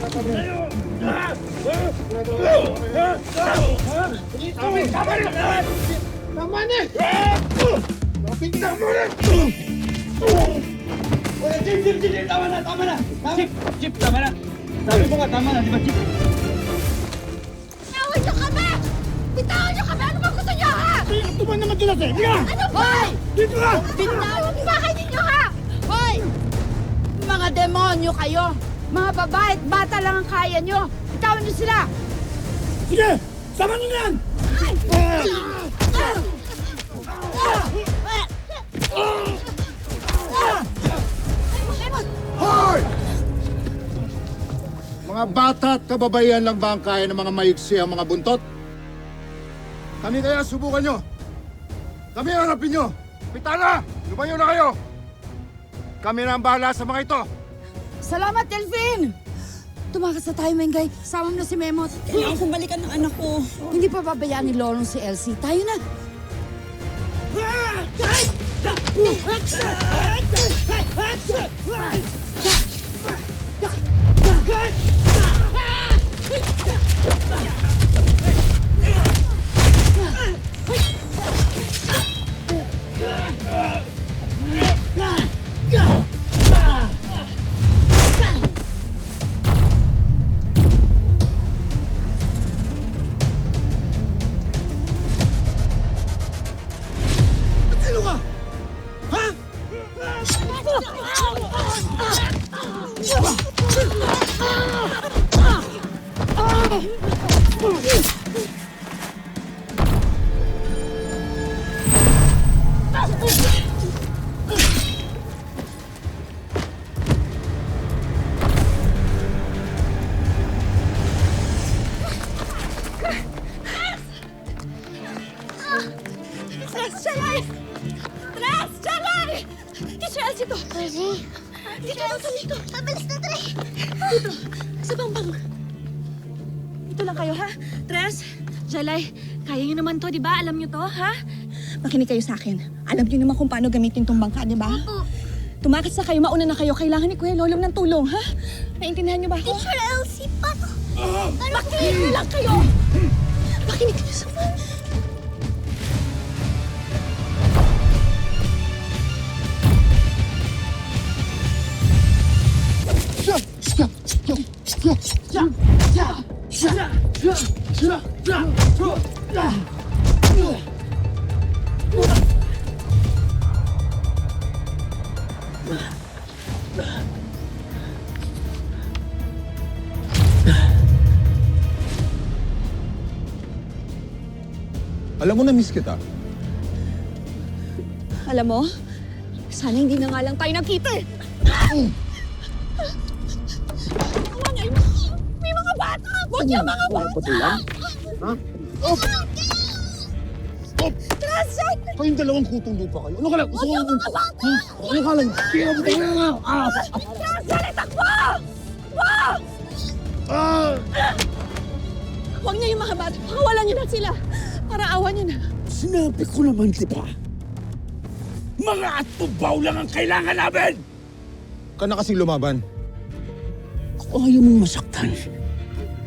Tama na! Napinta mo na! Chip! Tama na! Chip, tama na! Sabi mo nga, tama na, di ba, Chip? Bitawan niyo kami! Bitawan niyo kami! Ano ba gusto niyo, ha? Tuman naman doon natin! Hindi ka! Ano ba? Dito ka! Bitawan ang bahay ninyo, ha? Hoy! Mga demonyo kayo! Mga babae at bata lang ang kaya niyo! Bitawan niyo sila! Sige! Sama niyo na yan! Hoy! Mga bata at kababayan lang ba ang kaya ng mga maiksi ang mga buntot? Kami kaya subukan nyo. Kami harapin nyo. Pitana! Lumayo na kayo! Kami na ang bahala sa mga ito. Salamat, Delphine! Tumakas na tayo, Mengay. Sama mo na si Memot. Kailangan kong balikan ng anak ko. Hindi pa babayaan ni Lolong si Elsie. Tayo na! Sino ka? Ha? Tres, Chalay! Tres, Chalay! Teacher Elsie to! Elsie? Dito, dito! Mabilis na, Trey! Dito! Sa bangbang! Dito lang kayo, ha? Tres, Chalay, kaya niyo naman to, di ba? Alam niyo to, ha? Makinig kayo sa akin. Alam niyo naman kung paano gamitin tong bangka, di ba? Tumakas na kayo, mauna na kayo. Kailangan ni Kuya Lolong ng tulong, ha? Naintindihan niyo ba ako? Teacher Elsie, paano? Makinig lang kayo! Makinig kayo sa mga... Alam mo na miss kita. Alam mo, sana hindi na nga lang tayo nagkita eh. May mga bata! Huwag niya mga bata! Ha? Trasan! Kayong dalawang kutong lupa kayo. Ano ka lang? Huwag niya mga bata! Ano ka lang? Kaya mo tayo na! Trasan! Itakbo! Wag! Huwag niya yung mga bata. Pakawalan niyo na sila. Para awan niyo na. Sinabi ko naman, di ba? Mga atubaw lang ang kailangan namin! Ka na kasing lumaban. Kung ayaw mong masaktan,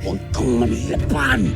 huwag kang manlapan!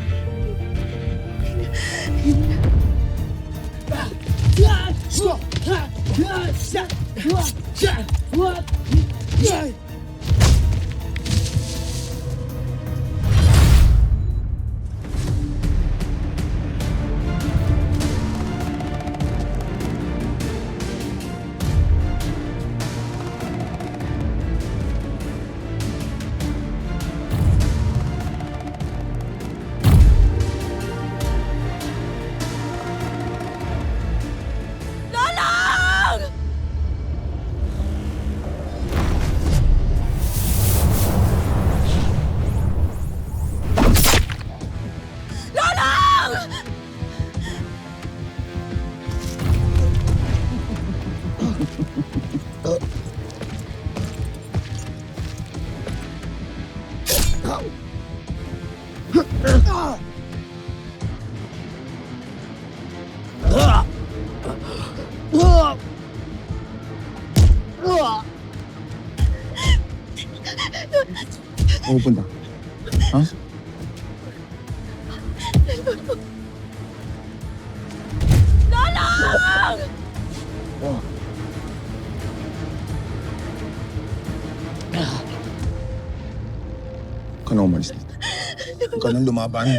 Lolong! Lolong! Pupunta. Ha? Huwag ka na umalis dito. Huwag ka nang lumaban.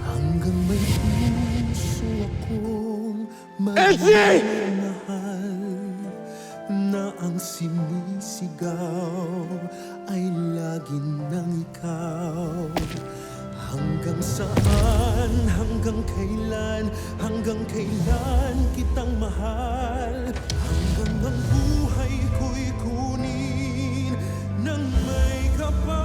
Hanggang may puso akong Elsie! mahal na ang sinisigaw ay lagi ng ikaw. Hanggang saan, hanggang kailan kitang mahal? Hanggang ang buhay ko'y kunin ng may kapal.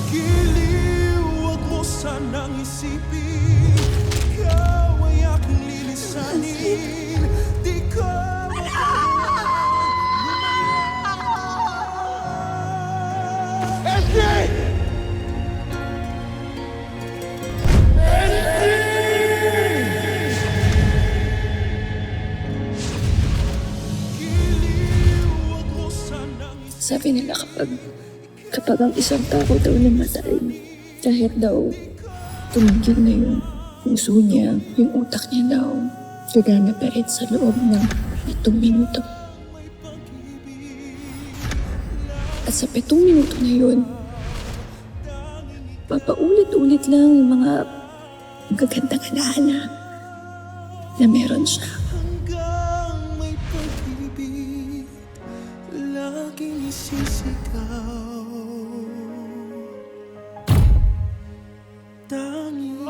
Giliw, wag mo sanang isipin, ikaw ay aking lilisanin. Di ko Sabi nila kapag ang isang tao daw namatay, kahit daw tumigil na yung puso niya, yung utak niya daw, gagana pa rin sa loob ng 7 minuto. At sa 7 minuto na yun, papaulit-ulit lang yung mga magagandang alaala na meron siya. hanggang may pag-ibig laging isisigaw. Tanging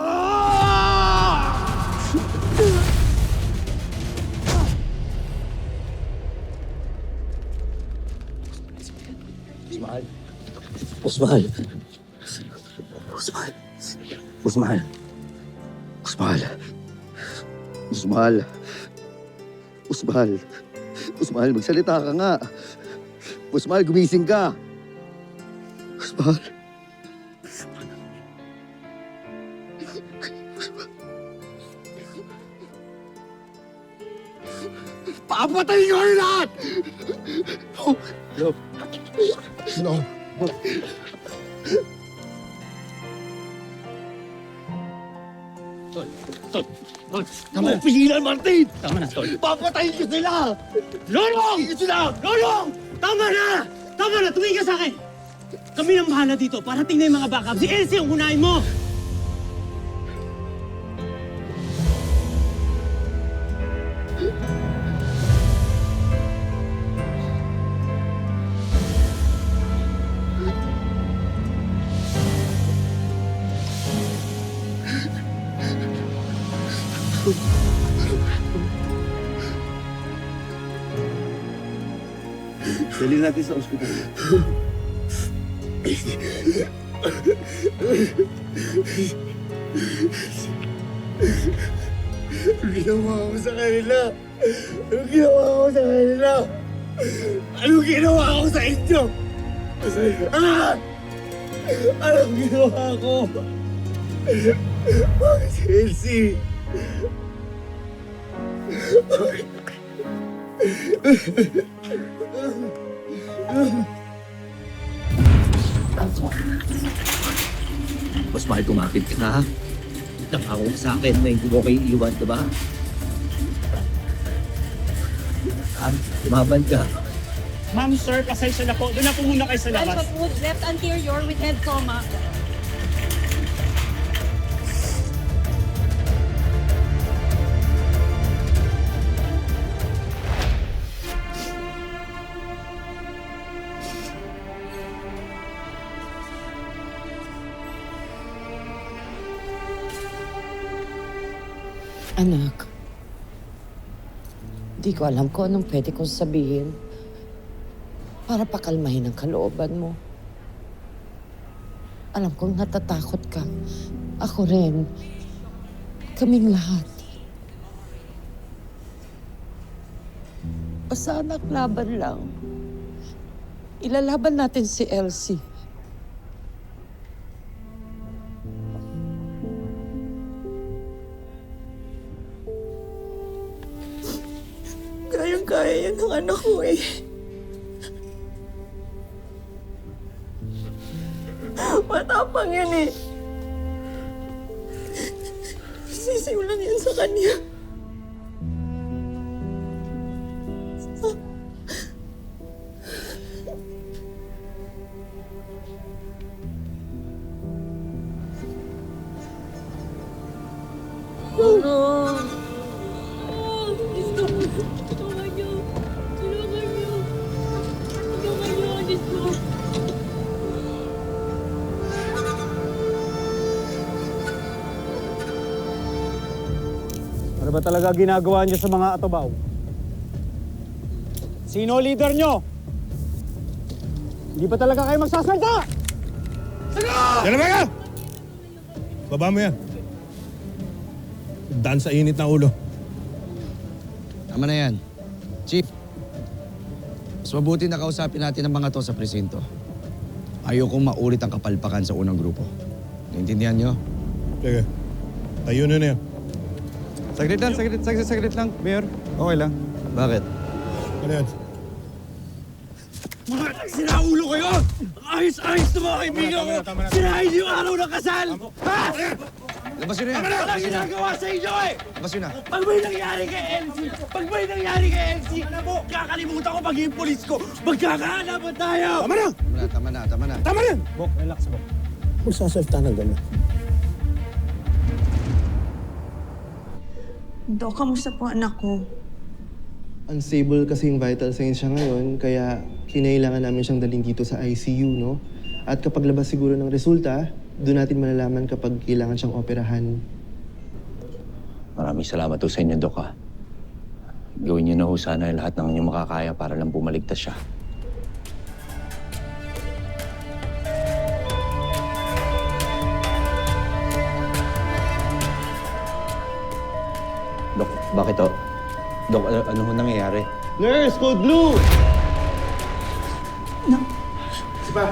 Usman! Usman! Usman! Usman! Usman! Usman! Usman, magsalita ka nga! Usman, gumising ka! Usman! Papatayin ko kayo lahat! No. Tama na! Pigilan, Martin! Tama na, Tol. Papatayin ko sila! Lolong! Tigil sila! Lolong! Tama na! Tama na! Tumingin ka sa akin! Kami nang bahala dito. Parating na yung mga backup. Si Elsie ang unahin mo! Dali natin sa ospital. Anong ginawa ko sa kanila? Anong ginawa ko sa kanila? Anong ginawa ko sa inyo? Ah! Anong ginawa ko? Bakit si Elsie? Mas mahal kumapit ka na, ha? Nakako ka sa akin na hindi mo kayo iiwan, diba? Lumaban ka. Ma'am, sir, pasensya na po. Doon na po muna kayo sa labas. left anterior with head trauma. Anak, di ko alam kung anong pwede kong sabihin para pakalmahin ang kalooban mo. Alam kong natatakot ka. Ako rin. Kaming lahat. Basta anak, laban lang. Ilalaban natin si Elsie. Kayang-kaya yan ng anak ko eh. Matapang yan eh. Sisiw lang yan sa kanya. Ano ba talaga ginagawa niyo sa mga atobaw? Sino leader niyo? Hindi ba talaga kayo magsasalta? Yan na ka! Baba mo yan. Daan sa init ng ulo. Tama na yan. Chief, mas mabuti na kausapin natin ang mga to sa presinto. Ayokong maulit ang kapalpakan sa unang grupo. Naintindihan nyo? Sige. Tayo na yan. Saglit lang, Mayor. Okay lang. Bakit? Ano yan? Mga sinaulo kayo! Ayos-ayos na mga kaibigan ko! Sinahin niyo yung araw ng kasal! Ha? Labas yun na yan! Ano ginagawa sa inyo eh? Labas yun na! Pag may nangyari kay Elsie, kakalimutan ko maging polis ko, magkakaalaman tayo! Tama na! Tama na! Bok, relax, Bok. Magsasalta ng gano'n. Dok, kamusta po anak ko? Unstable kasi yung vital signs siya ngayon, kaya kinailangan namin siyang dalhin dito sa ICU, no? At kapag labas siguro ng resulta, doon natin malalaman kapag kailangan siyang operahan. Maraming salamat ho sa inyo, Dok, ha. Gawin niyo na ho sana lahat ng inyong makakaya para lang bumaligtas siya. Dok, bakit ho? Dok, ano ho nangyayari? Nurse, Code Blue! Diba?